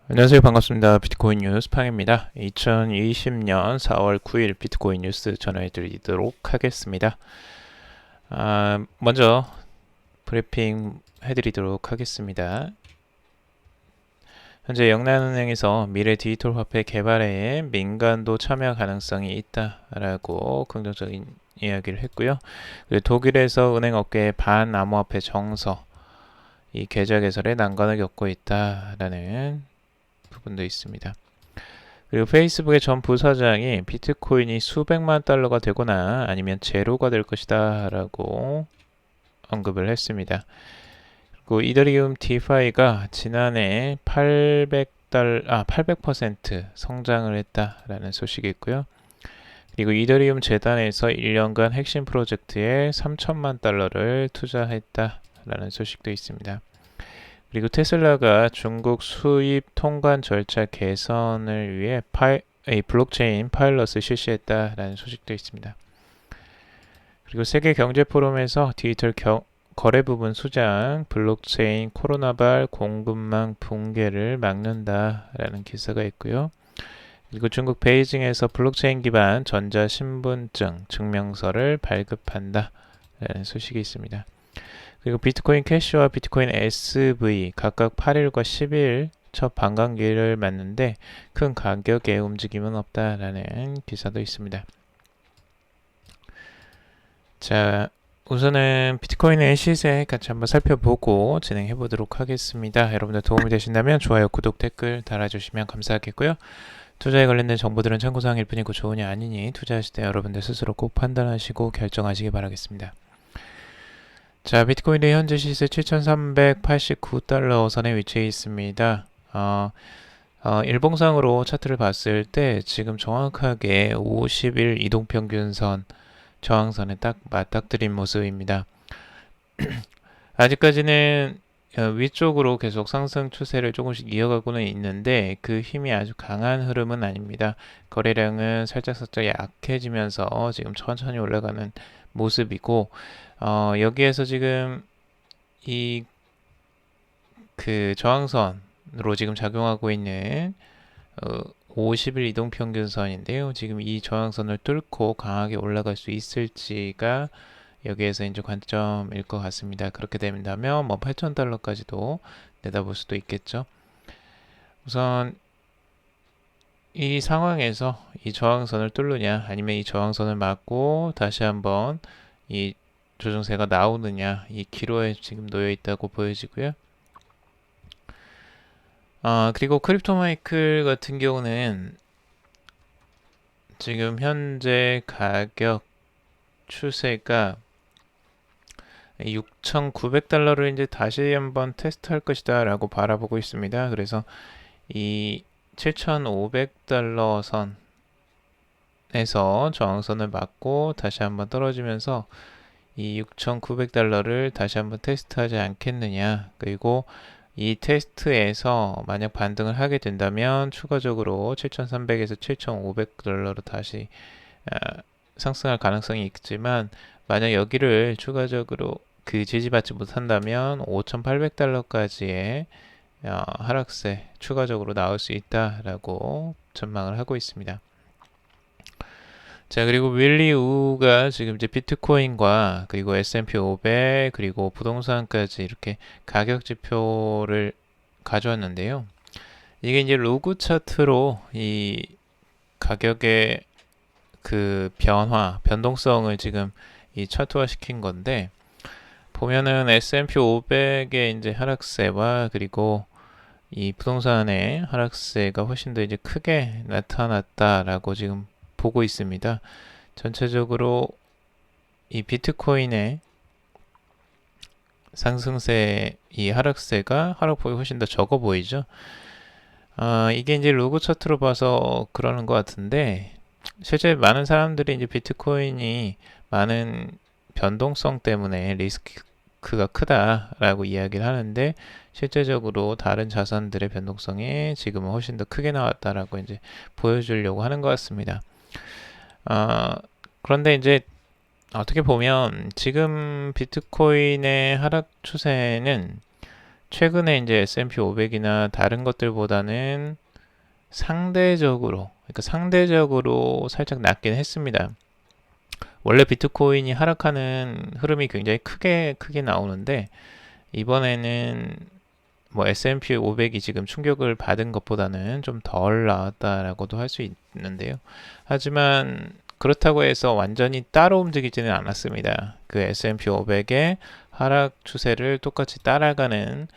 안녕하세요. 반갑습니다. 비트코인 뉴스 팡입니다. 2020년 4월 9일 비트코인 뉴스 전해드리도록 하겠습니다. 먼저 브리핑 해드리도록 하겠습니다. 현재 영란은행에서 미래 디지털 화폐 개발에 민간도 참여 가능성이 있다라고 긍정적인 이야기를 했고요. 그리고 독일에서 은행업계의 반암호화폐 정서, 이 계좌 개설에 난관을 겪고 있다라는 부분도 있습니다. 그리고 페이스북의 전 부사장이 비트코인이 수백만 달러가 되거나 아니면 제로가 될 것이다 라고 언급을 했습니다. 그리고 이더리움 디파이가 지난해 800% 성장을 했다라는 소식이 있고요. 그리고 이더리움 재단에서 1년간 핵심 프로젝트에 3천만 달러를 투자했다라는 소식도 있습니다. 그리고 테슬라가 중국 수입 통관 절차 개선을 위해 블록체인 파일럿을 실시했다라는 소식도 있습니다. 그리고 세계 경제 포럼에서 디지털 거래 부분 수장, 블록체인 코로나발 공급망 붕괴를 막는다라는 기사가 있고요. 그리고 중국 베이징에서 블록체인 기반 전자신분증 증명서를 발급한다라는 소식이 있습니다. 그리고 비트코인 캐시와 비트코인 SV 각각 8일과 10일 첫 반감기를 맞는데 큰 가격의 움직임은 없다라는 기사도 있습니다. 자, 우선은 비트코인의 시세 같이 한번 살펴보고 진행해 보도록 하겠습니다. 여러분들 도움이 되신다면 좋아요, 구독, 댓글 달아주시면 감사하겠고요. 투자에 관련된 정보들은 참고사항일 뿐이고 조언이 아니니 투자하실 때 여러분들 스스로 꼭 판단하시고 결정하시기 바라겠습니다. 자, 비트코인의 현재 시세 7,389달러 선에 위치해 있습니다. 일봉상으로 차트를 봤을 때 지금 정확하게 50일 이동평균선 저항선에 딱 맞닥뜨린 모습입니다. 아직까지는 위쪽으로 계속 상승 추세를 조금씩 이어가고는 있는데 그 힘이 아주 강한 흐름은 아닙니다. 거래량은 살짝 약해지면서 지금 천천히 올라가는 모습이고 여기에서 지금 이 저항선으로 지금 작용하고 있는 50일 이동평균선인데요. 지금 이 저항선을 뚫고 강하게 올라갈 수 있을지가 여기에서 이제 관점일 것 같습니다. 그렇게 된다면 뭐 8,000달러까지도 내다볼 수도 있겠죠. 우선 이 상황에서 이 저항선을 뚫느냐 아니면 이 저항선을 맞고 다시 한번 이 조정세가 나오느냐, 이 기로에 지금 놓여 있다고 보여지고요. 그리고 크립토마이클 같은 경우는 지금 현재 가격 추세가 6,900달러를 이제 다시 한번 테스트할 것이다 라고 바라보고 있습니다. 그래서 이 7,500달러 선에서 저항선을 맞고 다시 한번 떨어지면서 이 6,900달러를 다시 한번 테스트하지 않겠느냐. 그리고 이 테스트에서 만약 반등을 하게 된다면 추가적으로 7,300에서 7,500달러로 다시 상승할 가능성이 있지만 만약 여기를 추가적으로 지지받지 못한다면 5,800달러까지의 하락세 추가적으로 나올 수 있다라고 전망을 하고 있습니다. 자, 그리고 윌리 우가 지금 이제 비트코인과 그리고 S&P 500 그리고 부동산까지 이렇게 가격 지표를 가져왔는데요. 이게 이제 로그 차트로 이 가격의 변동성을 지금 이 차트화 시킨 건데 보면은 S&P 500의 이제 하락세와 그리고 이 부동산의 하락세가 훨씬 더 이제 크게 나타났다라고 지금 보고 있습니다. 전체적으로 이 비트코인의 상승세, 이 하락세가 하락폭이 훨씬 더 적어 보이죠. 이게 이제 로그 차트로 봐서 그러는 것 같은데 실제 많은 사람들이 이제 비트코인이 많은 변동성 때문에 리스크가 크다라고 이야기를 하는데 실제적으로 다른 자산들의 변동성이 지금은 훨씬 더 크게 나왔다라고 이제 보여주려고 하는 것 같습니다. 그런데 이제 어떻게 보면 지금 비트코인의 하락 추세는 최근에 이제 S&P 500이나 다른 것들보다는 상대적으로 살짝 낮긴 했습니다. 원래 비트코인이 하락하는 흐름이 굉장히 크게 나오는데 이번에는 뭐 S&P 500이 지금 충격을 받은 것보다는 좀 덜 나왔다라고도 할 수 있는데요. 하지만 그렇다고 해서 완전히 따로 움직이지는 않았습니다. 그 S&P 500의 하락 추세를 똑같이 따라가는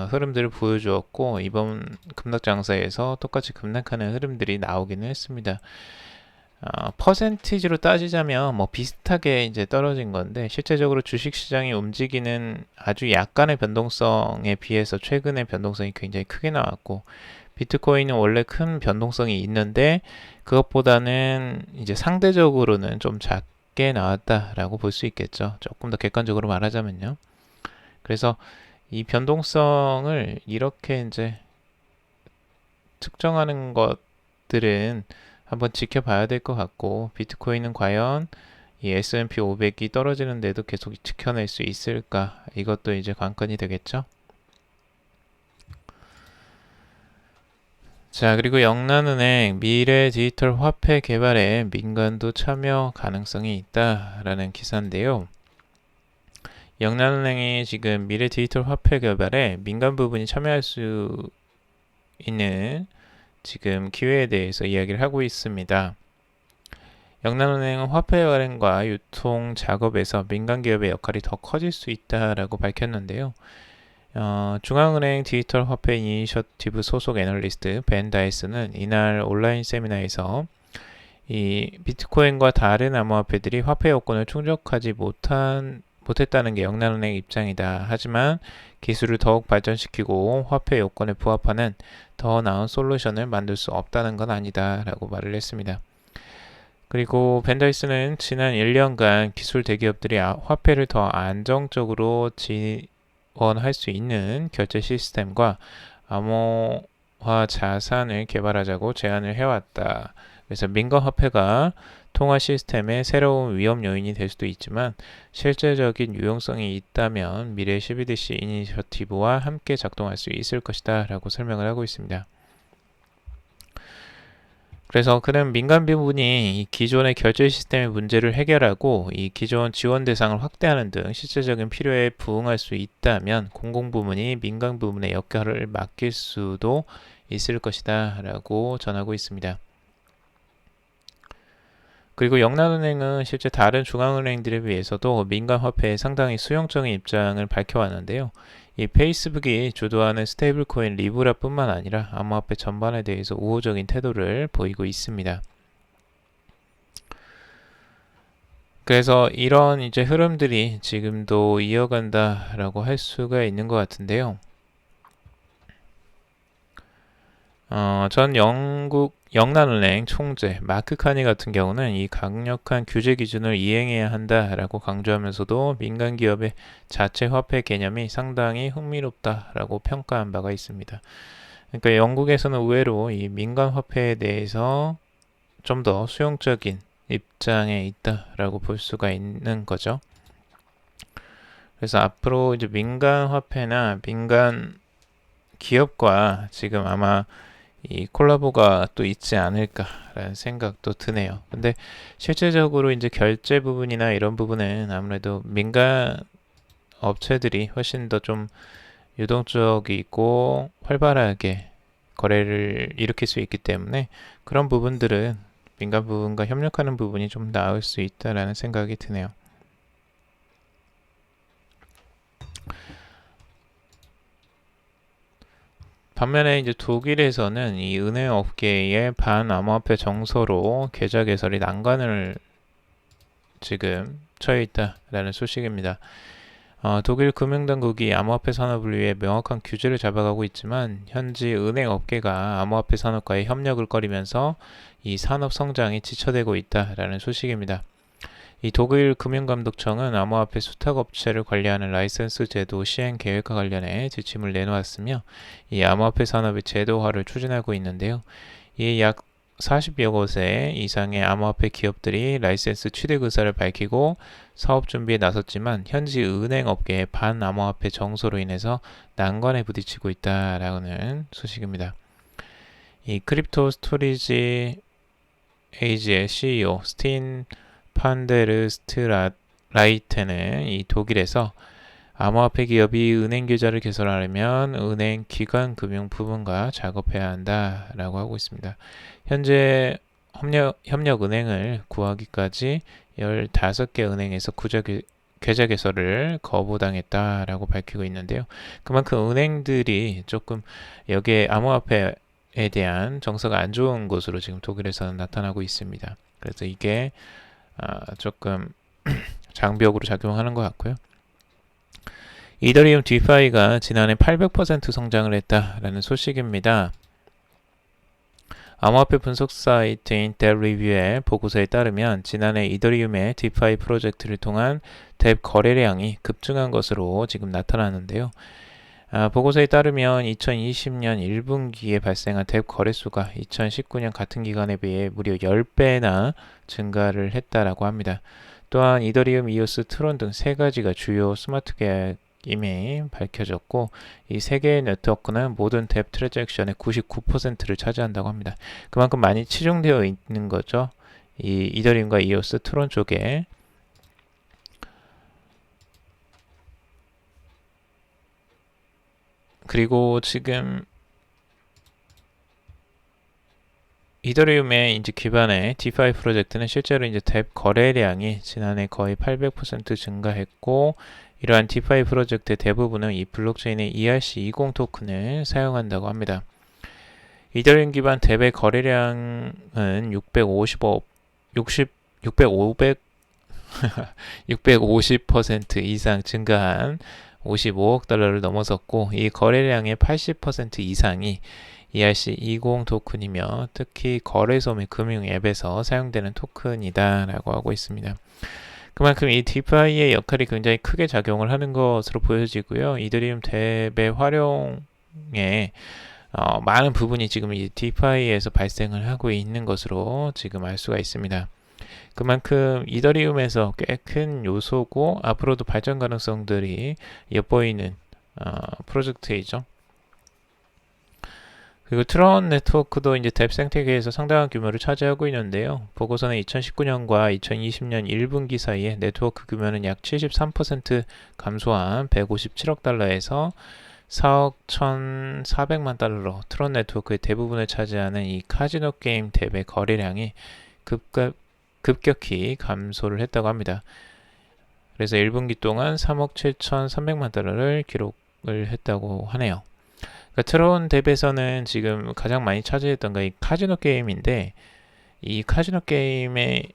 흐름들을 보여주었고 이번 급락 장사에서 똑같이 급락하는 흐름들이 나오기는 했습니다. 퍼센티지로 따지자면 뭐 비슷하게 이제 떨어진 건데 실제적으로 주식시장이 움직이는 아주 약간의 변동성에 비해서 최근의 변동성이 굉장히 크게 나왔고 비트코인은 원래 큰 변동성이 있는데 그것보다는 이제 상대적으로는 좀 작게 나왔다라고 볼 수 있겠죠. 조금 더 객관적으로 말하자면요. 그래서 이 변동성을 이렇게 이제 측정하는 것들은 한번 지켜봐야 될 것 같고 비트코인은 과연 이 S&P 500이 떨어지는데도 계속 지켜낼 수 있을까? 이것도 이제 관건이 되겠죠. 자, 그리고 영란은행 미래 디지털 화폐 개발에 민간도 참여 가능성이 있다라는 기사인데요. 영란은행이 지금 미래 디지털 화폐 개발에 민간 부분이 참여할 수 있는 지금 기회에 대해서 이야기를 하고 있습니다. 영란은행은 화폐 발행과 유통 작업에서 민간 기업의 역할이 더 커질 수 있다라고 밝혔는데요. 중앙은행 디지털 화폐 이니셔티브 소속 애널리스트 벤 다이스는 이날 온라인 세미나에서 이 비트코인과 다른 암호화폐들이 화폐 요건을 충족하지 못했다는 게 영란은행 입장이다. 하지만 기술을 더욱 발전시키고 화폐 요건에 부합하는 더 나은 솔루션을 만들 수 없다는 건 아니다 라고 말을 했습니다. 그리고 벤다이스는 지난 1년간 기술 대기업들이 화폐를 더 안정적으로 지원할 수 있는 결제 시스템과 암호화 자산을 개발하자고 제안을 해왔다. 그래서 민간 화폐가 통화 시스템의 새로운 위험 요인이 될 수도 있지만 실제적인 유용성이 있다면 미래 CBDC 이니셔티브와 함께 작동할 수 있을 것이다 라고 설명을 하고 있습니다. 그래서 그는 민간 부분이 이 기존의 결제 시스템의 문제를 해결하고 이 기존 지원 대상을 확대하는 등 실제적인 필요에 부응할 수 있다면 공공 부문이 민간 부문의 역할을 맡길 수도 있을 것이다 라고 전하고 있습니다. 그리고 영란은행은 실제 다른 중앙은행들에 비해서도 민간 화폐에 상당히 수용적인 입장을 밝혀왔는데요. 이 페이스북이 주도하는 스테이블코인 리브라뿐만 아니라 암호화폐 전반에 대해서 우호적인 태도를 보이고 있습니다. 그래서 이런 이제 흐름들이 지금도 이어간다라고 할 수가 있는 것 같은데요. 전 영국 영란은행 총재 마크 카니 같은 경우는 이 강력한 규제 기준을 이행해야 한다라고 강조하면서도 민간 기업의 자체 화폐 개념이 상당히 흥미롭다라고 평가한 바가 있습니다. 그러니까 영국에서는 의외로 이 민간 화폐에 대해서 좀 더 수용적인 입장에 있다라고 볼 수가 있는 거죠. 그래서 앞으로 이제 민간 화폐나 민간 기업과 지금 아마 이 콜라보가 또 있지 않을까라는 생각도 드네요. 근데 실제적으로 이제 결제 부분이나 이런 부분은 아무래도 민간 업체들이 훨씬 더 좀 유동적이고 활발하게 거래를 일으킬 수 있기 때문에 그런 부분들은 민간 부분과 협력하는 부분이 좀 나을 수 있다라는 생각이 드네요. 반면에 이제 독일에서는 이 은행 업계의 반암호화폐 정서로 계좌 개설이 난관을 지금 처해 있다라는 소식입니다. 독일 금융당국이 암호화폐 산업을 위해 명확한 규제를 잡아가고 있지만 현지 은행 업계가 암호화폐 산업과의 협력을 꺼리면서 이 산업 성장이 지쳐되고 있다라는 소식입니다. 이 독일 금융감독청은 암호화폐 수탁업체를 관리하는 라이선스 제도 시행 계획과 관련해 지침을 내놓았으며 이 암호화폐 산업의 제도화를 추진하고 있는데요. 이 약 40여 곳의 이상의 암호화폐 기업들이 라이센스 취득 의사를 밝히고 사업 준비에 나섰지만 현지 은행 업계의 반암호화폐 정서로 인해서 난관에 부딪히고 있다라는 소식입니다. 이 크립토 스토리지 에이지의 CEO 스틴 판데르스트라이테는 이 독일에서 암호화폐 기업이 은행 계좌를 개설하려면 은행 기관 금융 부분과 작업해야 한다라고 하고 있습니다. 현재 협력 은행을 구하기까지 15개 은행에서 계좌 개설을 거부당했다라고 밝히고 있는데요. 그만큼 은행들이 조금 여기에 암호화폐에 대한 정서가 안 좋은 것으로 지금 독일에서는 나타나고 있습니다. 그래서 이게 조금 장벽으로 작용하는 것 같고요. 이더리움 디파이가 지난해 800% 성장을 했다라는 소식입니다. 암호화폐 분석 사이트인 뎁리뷰의 보고서에 따르면 지난해 이더리움의 디파이 프로젝트를 통한 뎁 거래량이 급증한 것으로 지금 나타나는데요. 보고서에 따르면 2020년 1분기에 발생한 뎁 거래수가 2019년 같은 기간에 비해 무려 10배나 증가를 했다라고 합니다. 또한 이더리움, 이오스, 트론 등 세 가지가 주요 스마트 계약임이 밝혀졌고 이 세 개의 네트워크는 모든 뎁 트랜잭션의 99%를 차지한다고 합니다. 그만큼 많이 치중되어 있는 거죠. 이 이더리움과 이오스, 트론 쪽에. 그리고 지금 이더리움의 이제 기반의 디파이 프로젝트는 실제로 이제 뎁 거래량이 지난해 거의 800% 증가했고 이러한 디파이 프로젝트의 대부분은 이 블록체인의 ERC20 토큰을 사용한다고 합니다. 이더리움 기반 뎁의 거래량은 650% 이상 증가한 55억 달러를 넘어섰고 이 거래량의 80% 이상이 ERC20 토큰이며 특히 거래소 및 금융 앱에서 사용되는 토큰이다라고 하고 있습니다. 그만큼 이 디파이의 역할이 굉장히 크게 작용을 하는 것으로 보여지고요. 이더리움 뎁의 활용에 많은 부분이 지금 이 디파이에서 발생을 하고 있는 것으로 지금 알 수가 있습니다. 그만큼 이더리움에서 꽤 큰 요소고 앞으로도 발전 가능성들이 엿보이는 프로젝트이죠. 그리고 트론 네트워크도 이제 뎁 생태계에서 상당한 규모를 차지하고 있는데요. 보고서는 2019년과 2020년 1분기 사이에 네트워크 규모는 약 73% 감소한 157억 달러에서 4억 1,400만 달러로 트론 네트워크의 대부분을 차지하는 이 카지노 게임 뎁의 거래량이 급격히 감소를 했다고 합니다. 그래서 1분기 동안 3억 7,300만 달러를 기록을 했다고 하네요. 그러니까 트론 뎁에서는 지금 가장 많이 차지했던 게 이 카지노 게임인데 이 카지노 게임의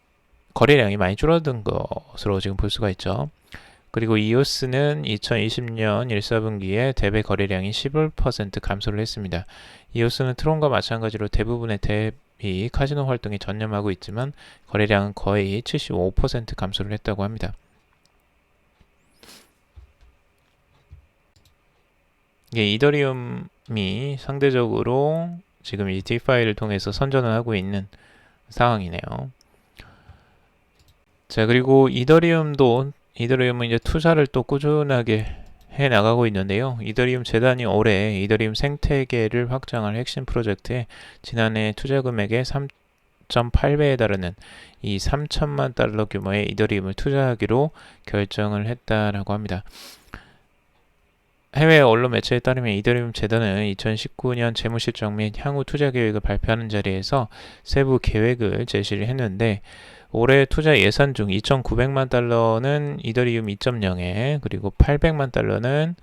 거래량이 많이 줄어든 것으로 지금 볼 수가 있죠. 그리고 이오스는 2020년 1, 4분기에 뎁의 거래량이 11% 감소를 했습니다. 이오스는 트론과 마찬가지로 대부분의 뎁이 카지노 활동에 전념하고 있지만 거래량은 거의 75% 감소를 했다고 합니다. 이게 이더리움이 상대적으로 지금 이 디파이를 통해서 선전을 하고 있는 상황이네요. 자, 그리고 이더리움은 이제 투자를 또 꾸준하게 해 나가고 있는데요. 이더리움 재단이 올해 이더리움 생태계를 확장할 핵심 프로젝트에 지난해 투자 금액의 3.8배에 달하는 이 3천만 달러 규모의 이더리움을 투자하기로 결정을 했다라고 합니다. 해외 언론 매체에 따르면 이더리움 재단은 2019년 재무실적 및 향후 투자 계획을 발표하는 자리에서 세부 계획을 제시를 했는데 올해 투자 예산 중 2,900만 달러는 이더리움 2.0에 그리고 800만 달러는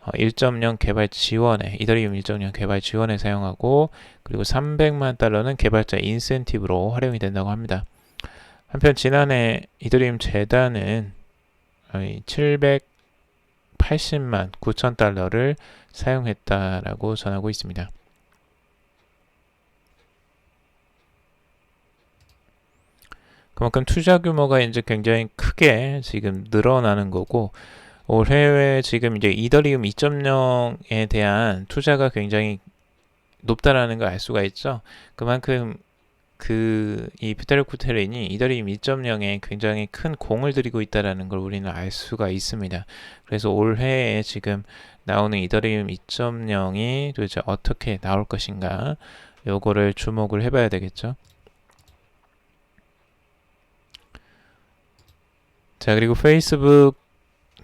1.0 개발 지원에 이더리움 1.0 개발 지원에 사용하고 그리고 300만 달러는 개발자 인센티브로 활용이 된다고 합니다. 한편 지난해 이더리움 재단은 780만 9천 달러를 사용했다라고 전하고 있습니다. 그만큼 투자 규모가 이제 굉장히 크게 지금 늘어나는 거고 올해에 지금 이제 이더리움 2.0에 대한 투자가 굉장히 높다라는 걸 알 수가 있죠. 그만큼 이 비타르크 코테린이 이더리움 2.0에 굉장히 큰 공을 들이고 있다는 걸 우리는 알 수가 있습니다. 그래서 올해에 지금 나오는 이더리움 2.0이 도대체 어떻게 나올 것인가, 요거를 주목을 해봐야 되겠죠. 자, 그리고 페이스북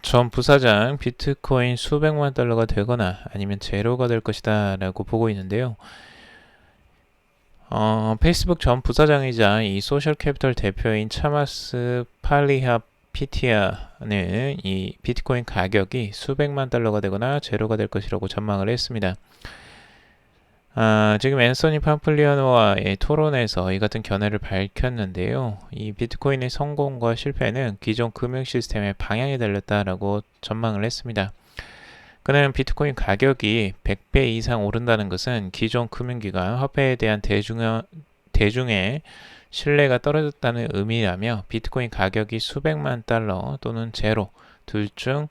전 부사장 비트코인 수백만 달러가 되거나 아니면 제로가 될 것이다 라고 보고 있는데요. 페이스북 전 부사장이자 이 소셜캐피털 대표인 차마스 팔리하피티아는 이 비트코인 가격이 수백만 달러가 되거나 제로가 될 것이라고 전망을 했습니다. 지금 앤서니 팜플리아노와의 토론에서 이 같은 견해를 밝혔는데요. 이 비트코인의 성공과 실패는 기존 금융 시스템의 방향에 달렸다라고 전망을 했습니다. 그는 비트코인 가격이 100배 이상 오른다는 것은 기존 금융기관 화폐에 대한 대중의 신뢰가 떨어졌다는 의미라며 비트코인 가격이 수백만 달러 또는 제로 둘 중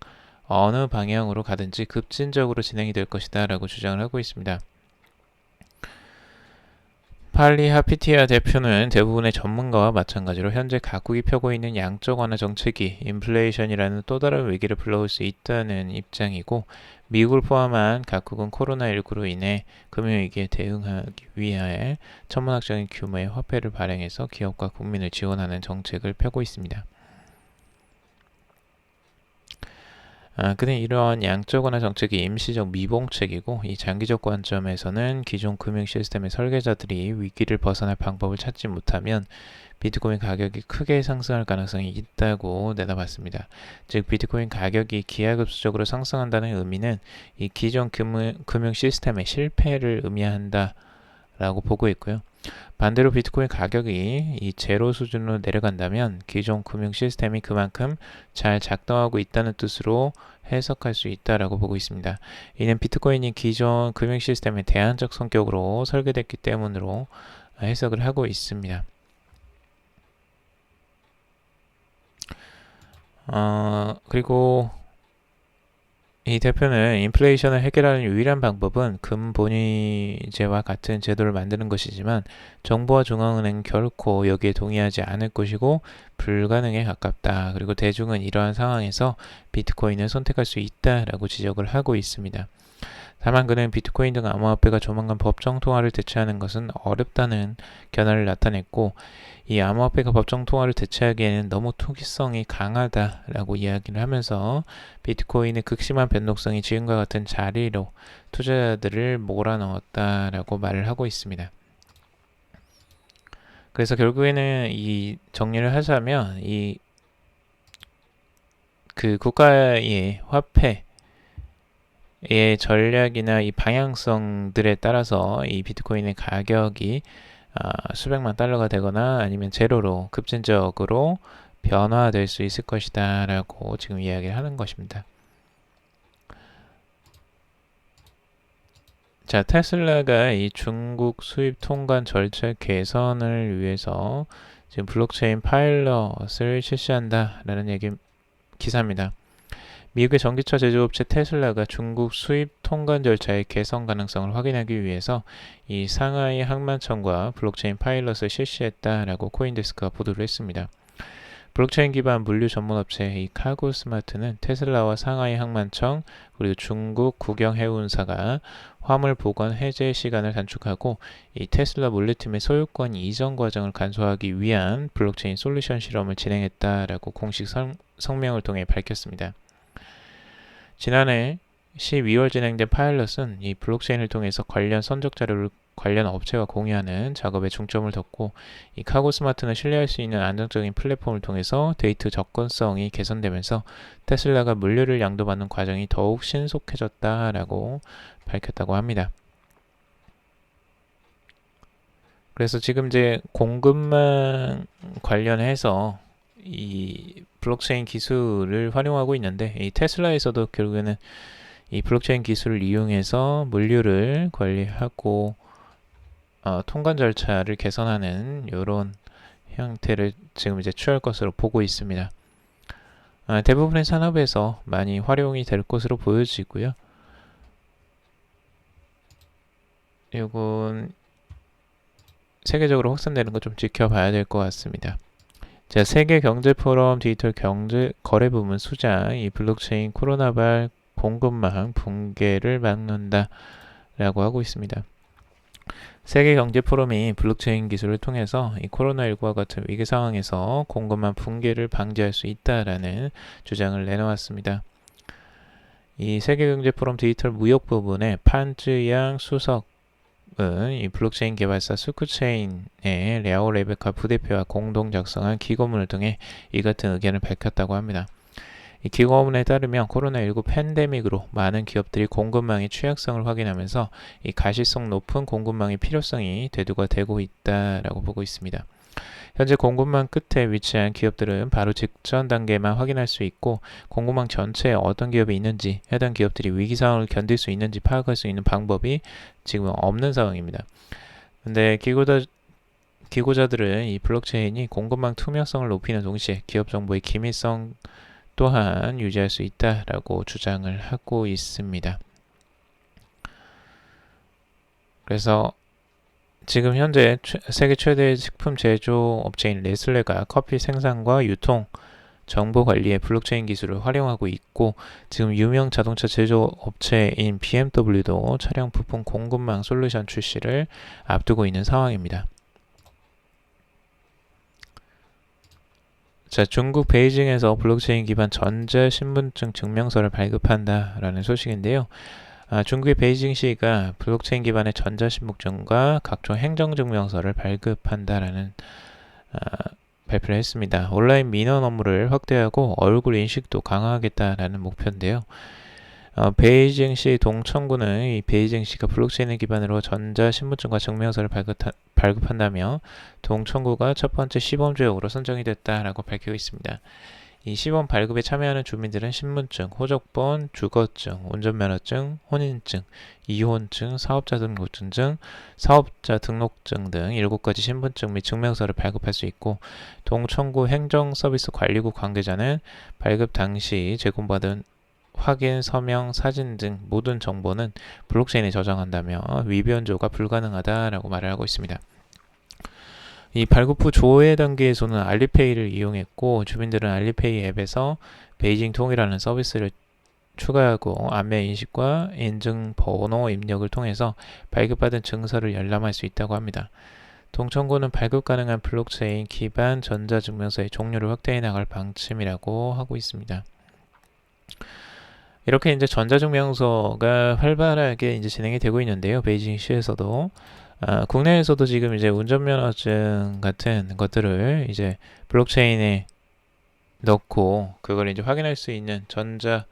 어느 방향으로 가든지 급진적으로 진행이 될 것이다 라고 주장을 하고 있습니다. 팔리하피티아 대표는 대부분의 전문가와 마찬가지로 현재 각국이 펴고 있는 양적 완화 정책이 인플레이션이라는 또 다른 위기를 불러올 수 있다는 입장이고, 미국을 포함한 각국은 코로나19로 인해 금융위기에 대응하기 위해 천문학적인 규모의 화폐를 발행해서 기업과 국민을 지원하는 정책을 펴고 있습니다. 그는 이러한 양적 완화 정책이 임시적 미봉책이고, 이 장기적 관점에서는 기존 금융 시스템의 설계자들이 위기를 벗어날 방법을 찾지 못하면 비트코인 가격이 크게 상승할 가능성이 있다고 내다봤습니다. 즉 비트코인 가격이 기하급수적으로 상승한다는 의미는 이 기존 금융 시스템의 실패를 의미한다 라고 보고 있고요. 반대로 비트코인 가격이 이 제로 수준으로 내려간다면 기존 금융 시스템이 그만큼 잘 작동하고 있다는 뜻으로 해석할 수 있다라고 보고 있습니다. 이는 비트코인이 기존 금융 시스템의 대안적 성격으로 설계됐기 때문으로 해석을 하고 있습니다. 그리고 이 대표는 인플레이션을 해결하는 유일한 방법은 금본위제와 같은 제도를 만드는 것이지만 정부와 중앙은행은 결코 여기에 동의하지 않을 것이고 불가능에 가깝다. 그리고 대중은 이러한 상황에서 비트코인을 선택할 수 있다라고 지적을 하고 있습니다. 다만 그는 비트코인 등 암호화폐가 조만간 법정 통화를 대체하는 것은 어렵다는 견해를 나타냈고, 이 암호화폐가 법정 통화를 대체하기에는 너무 투기성이 강하다라고 이야기를 하면서 비트코인의 극심한 변동성이 지금과 같은 자리로 투자자들을 몰아넣었다라고 말을 하고 있습니다. 그래서 결국에는 이 정리를 하자면 그 국가의 화폐 의 전략이나 이 방향성들에 따라서 이 비트코인의 가격이 수백만 달러가 되거나 아니면 제로로 급진적으로 변화될 수 있을 것이다 라고 지금 이야기를 하는 것입니다. 자, 테슬라가 이 중국 수입 통관 절차 개선을 위해서 지금 블록체인 파일럿을 실시한다라는 기사입니다. 미국의 전기차 제조업체 테슬라가 중국 수입 통관 절차의 개선 가능성을 확인하기 위해서 이 상하이 항만청과 블록체인 파일럿을 실시했다라고 코인데스크가 보도를 했습니다. 블록체인 기반 물류 전문 업체 이 카고스마트는 테슬라와 상하이 항만청 그리고 중국 국영해운사가 화물 보관 해제 시간을 단축하고 이 테슬라 물류팀의 소유권 이전 과정을 간소화하기 위한 블록체인 솔루션 실험을 진행했다라고 공식 성명을 통해 밝혔습니다. 지난해 12월 진행된 파일럿은 이 블록체인을 통해서 관련 선적 자료를 관련 업체와 공유하는 작업에 중점을 뒀고, 이 카고스마트는 신뢰할 수 있는 안정적인 플랫폼을 통해서 데이터 접근성이 개선되면서 테슬라가 물류를 양도받는 과정이 더욱 신속해졌다라고 밝혔다고 합니다. 그래서 지금 이제 공급망 관련해서 이 블록체인 기술을 활용하고 있는데, 이 테슬라에서도 결국에는 이 블록체인 기술을 이용해서 물류를 관리하고 통관 절차를 개선하는 이런 형태를 지금 이제 취할 것으로 보고 있습니다. 대부분의 산업에서 많이 활용이 될 것으로 보여지고요. 이건 세계적으로 확산되는 거 좀 지켜봐야 될 것 같습니다. 자, 세계경제포럼 디지털 경제 거래 부문 수장, 이 블록체인 코로나발 공급망 붕괴를 막는다 라고 하고 있습니다. 세계경제포럼이 블록체인 기술을 통해서 이 코로나19와 같은 위기 상황에서 공급망 붕괴를 방지할 수 있다라는 주장을 내놓았습니다. 이 세계경제포럼 디지털 무역 부분의 판쯔양 수석은 이 블록체인 개발사 스쿠체인의 랴오 레베카 부대표와 공동 작성한 기고문을 통해 이 같은 의견을 밝혔다고 합니다. 이 기고문에 따르면 코로나19 팬데믹으로 많은 기업들이 공급망의 취약성을 확인하면서 이 가시성 높은 공급망의 필요성이 대두가 되고 있다라고 보고 있습니다. 현재 공급망 끝에 위치한 기업들은 바로 직전 단계만 확인할 수 있고 공급망 전체에 어떤 기업이 있는지 해당 기업들이 위기 상황을 견딜 수 있는지 파악할 수 있는 방법이 지금 없는 상황입니다. 근데 기고자들은 이 블록체인이 공급망 투명성을 높이는 동시에 기업 정보의 기밀성 또한 유지할 수 있다라고 주장을 하고 있습니다. 그래서 지금 현재 세계 최대 식품 제조 업체인 네슬레가 커피 생산과 유통, 정보 관리에 블록체인 기술을 활용하고 있고 지금 유명 자동차 제조 업체인 BMW도 차량 부품 공급망 솔루션 출시를 앞두고 있는 상황입니다. 자, 중국 베이징에서 블록체인 기반 전자신분증 증명서를 발급한다라는 소식인데요. 중국의 베이징시가 블록체인 기반의 전자신분증과 각종 행정증명서를 발급한다라는 발표를 했습니다. 온라인 민원 업무를 확대하고 얼굴 인식도 강화하겠다라는 목표인데요. 베이징시 동천구는 이 베이징시가 블록체인을 기반으로 전자신분증과 증명서를 발급한다며 동천구가 첫 번째 시범지역으로 선정이 됐다라고 밝히고 있습니다. 이 시범 발급에 참여하는 주민들은 신분증, 호적본, 주거증, 운전면허증, 혼인증, 이혼증, 사업자 등록증 등 사업자 등록증 등 7가지 신분증 및 증명서를 발급할 수 있고 동천구 행정서비스 관리국 관계자는 발급 당시 제공받은 확인, 서명, 사진 등 모든 정보는 블록체인에 저장한다며 위변조가 불가능하다라고 말을 하고 있습니다. 이 발급 후 조회 단계에서는 알리페이를 이용했고 주민들은 알리페이 앱에서 베이징 통이라는 서비스를 추가하고 안내 인식과 인증 번호 입력을 통해서 발급받은 증서를 열람할 수 있다고 합니다. 동천구는 발급 가능한 블록체인 기반 전자증명서의 종류를 확대해 나갈 방침이라고 하고 있습니다. 이렇게 이제 전자증명서가 활발하게 이제 진행이 되고 있는데요. 베이징시에서도 국내에서도 지금 이제 운전면허증 같은 것들을 이제 블록체인에 넣고 그걸 이제 확인할 수 있는 전자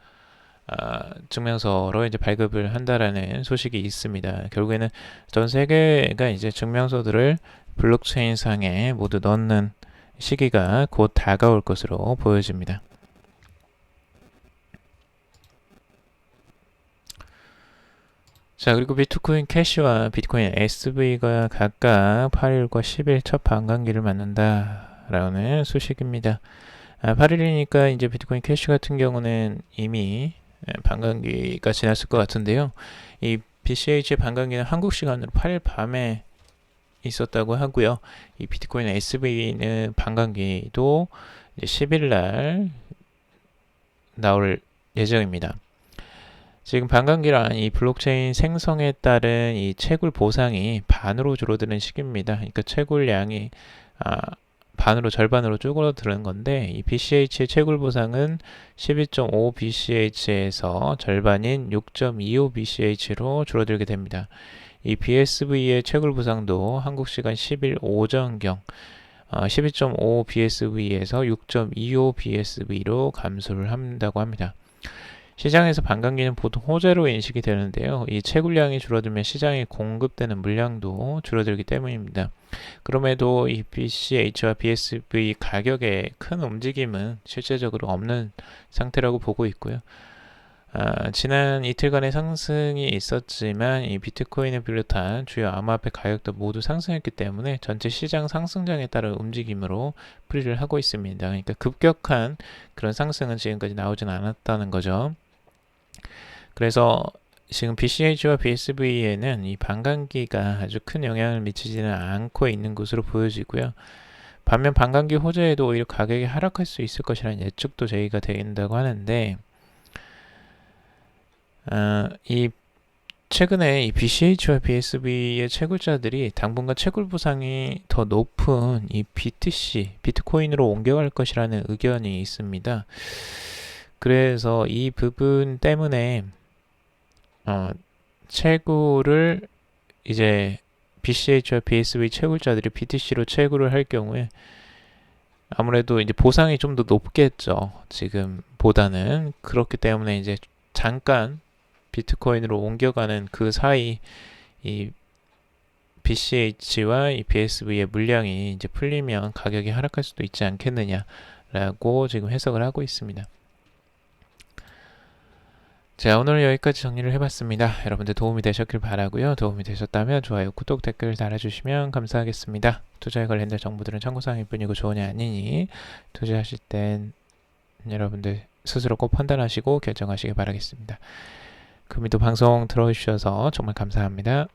증명서로 이제 발급을 한다라는 소식이 있습니다. 결국에는 전 세계가 이제 증명서들을 블록체인 상에 모두 넣는 시기가 곧 다가올 것으로 보여집니다. 자, 그리고 비트코인 캐시와 비트코인 SV가 각각 8일과 10일 첫 반감기를 맞는다라는 소식입니다. 8일이니까 이제 비트코인 캐시 같은 경우는 이미 반감기가 지났을 것 같은데요. 이 BCH의 반감기는 한국 시간으로 8일 밤에 있었다고 하고요. 이 비트코인 SV는 반감기도 이제 10일 날 나올 예정입니다. 지금 반감기란 이 블록체인 생성에 따른 이 채굴 보상이 반으로 줄어드는 시기입니다. 그러니까 채굴량이 반으로 절반으로 줄어드는 건데 이 BCH의 채굴 보상은 12.5 BCH에서 절반인 6.25 BCH로 줄어들게 됩니다. 이 BSV의 채굴 보상도 한국 시간 10일 오전경 12.5 BSV에서 6.25 BSV로 감소를 한다고 합니다. 시장에서 반감기는 보통 호재로 인식이 되는데요. 이 채굴량이 줄어들면 시장에 공급되는 물량도 줄어들기 때문입니다. 그럼에도 이 BCH와 BSV 가격의 큰 움직임은 실제적으로 없는 상태라고 보고 있고요. 지난 이틀간의 상승이 있었지만 이 비트코인을 비롯한 주요 암호화폐 가격도 모두 상승했기 때문에 전체 시장 상승장에 따른 움직임으로 풀이를 하고 있습니다. 그러니까 급격한 그런 상승은 지금까지 나오진 않았다는 거죠. 그래서 지금 BCH와 BSV에는 이 반감기가 아주 큰 영향을 미치지는 않고 있는 것으로 보여지고요. 반면 반감기 호재에도 오히려 가격이 하락할 수 있을 것이라는 예측도 제기가 된다고 하는데, 이 최근에 이 BCH와 BSV의 채굴자들이 당분간 채굴 부상이 더 높은 이 BTC, 비트코인으로 옮겨갈 것이라는 의견이 있습니다. 그래서 이 부분 때문에 채굴을 이제 BCH와 BSV 채굴자들이 BTC로 채굴을 할 경우에 아무래도 이제 보상이 좀 더 높겠죠. 지금보다는. 그렇기 때문에 이제 잠깐 비트코인으로 옮겨가는 그 사이 이 BCH와 이 BSV의 물량이 이제 풀리면 가격이 하락할 수도 있지 않겠느냐라고 지금 해석을 하고 있습니다. 자, 오늘 여기까지 정리를 해봤습니다. 여러분들 도움이 되셨길 바라고요. 도움이 되셨다면 좋아요, 구독, 댓글 달아주시면 감사하겠습니다. 투자에 관련된 정보들은 참고사항일 뿐이고 조언이 아니니 투자하실 땐 여러분들 스스로 꼭 판단하시고 결정하시길 바라겠습니다. 금일도 방송 들어주셔서 정말 감사합니다.